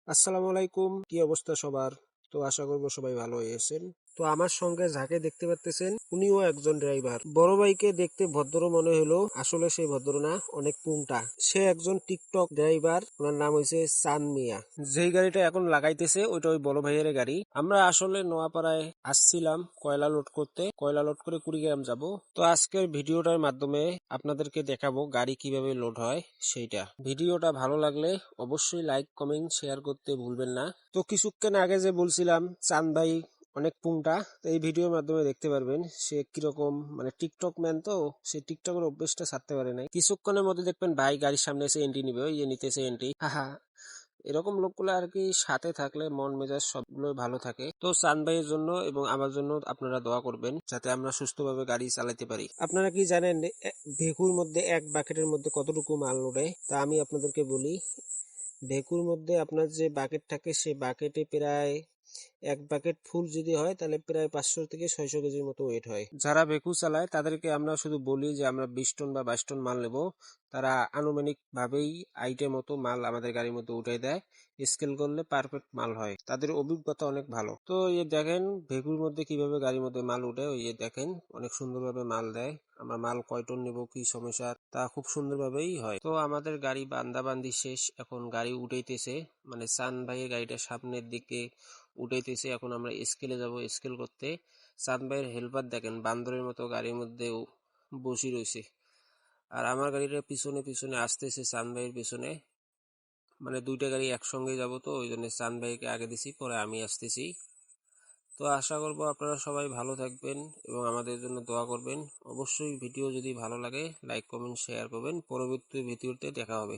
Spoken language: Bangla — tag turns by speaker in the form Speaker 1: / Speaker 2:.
Speaker 1: আসসালামু আলাইকুম, কি অবস্থা সবার? তো আশা করবো সবাই ভালো আছেন। তো আমার সঙ্গে যাকে দেখতে পাচ্ছেন উনিও একজন ড্রাইভার। বড় ভাইকে দেখতে ভদ্র মনে হলো, আসলে সেই ভদ্র না, অনেক পুংটা। সে একজন টিকটক ড্রাইভার, ওনার নাম হয়েছে চান মিয়া। যেই গাড়িটা এখন লাগাইতেছে ওইটা ওই বড় ভাইয়ের গাড়ি। আমরা আসলে নোয়াপাড়ায় আসছিলাম কয়লা লোড করতে, কয়লা লোড করে কুড়িগ্রাম যাব। তো আজকের ভিডিওটার মাধ্যমে আপনাদেরকে দেখাবো গাড়ি কিভাবে লোড হয় সেইটা। ভিডিওটা ভালো লাগলে অবশ্যই লাইক কমেন্ট শেয়ার করতে ভুলবেন না। তো কিছুক্ষণ আগে যে বলছিলাম চান ভাই অনেক পুংটা, তো এই ভিডিওর মাধ্যমে দেখতে পারবেন সে কিরকম, মানে টিকটক ম্যান, তো সে টিকটকের অভ্যেসটা ছাড়তে পারে নাই। কিছুক্ষণের মধ্যে দেখবেন ভাই গাড়ির সামনে এসে এন্ট্রি নিবে, ওই যে নিতেছে এন্ট্রি। হাহা, এরকম লোকগুলো আর কি সাথে থাকলে মন মেজাজ সবগুলো ভালো থাকে। তো চান ভাইয়ের জন্য এবং আমার জন্য আপনারা দোয়া করবেন যাতে আমরা সুস্থভাবে গাড়ি চালাতে পারি। আপনারা কি জানেন ভেকুর মধ্যে এক বাকেটের মধ্যে কতটুকু মাল ওঠে? তা আমি আপনাদেরকে বলি, ভেকুর মধ্যে আপনার যে বাকেট থাকে সে বাকেটে প্রায় এক বাকেট ফুল যদি হয় তাহলে প্রায় 500 থেকে 600 কেজির মতো ওয়েট হয়। যারা ভেকু চালায় তাদেরকে আমরা শুধু বলি যে আমরা 20 টন বা 22 টন মাল নেব, তারা আনুমানিক ভাবেই আইটেম মতো মাল আমাদের গাড়ির মধ্যে উঠাই দেয়। স্কেল করলে পারফেক্ট মাল হয়, তাদের অভিজ্ঞতা অনেক ভালো। তো এই দেখেন ভেকুর মধ্যে কিভাবে গাড়ির মধ্যে মাল উঠে, ওই দেখেন অনেক সুন্দরভাবে মাল দেয়। আমরা মাল কয় টন নেবো, কি সমস্যা, তা খুব সুন্দরভাবেই হয়। তো আমাদের গাড়ি বান্দাবান্দি শেষ, এখন গাড়ি উঠাইতেছে, মানে সান ভাইয়ের গাড়িটা সামনের দিকে উঠাইতেছে। এখন আমরা স্কেলে যাব স্কেল করতে। সান ভাইয়ের হেল্পার দেখেন বান্দরের মতো গাড়ির মধ্যে বসে রয়েছে, আর আমার গাড়িটা পিছনে পিছনে আসতেছে সান ভাইয়ের পিছনে। মানে দুইটা গাড়ি একসঙ্গে যাব, তো ওই জন্য সান ভাইকে আগে দিছি, পরে আমি আসতেছি। তো আশা করবো আপনারা সবাই ভালো থাকবেন এবং আমাদের জন্য দোয়া করবেন। অবশ্যই ভিডিও যদি ভালো লাগে লাইক কমেন্ট শেয়ার করবেন। পরবর্তী ভিডিওতে দেখা হবে।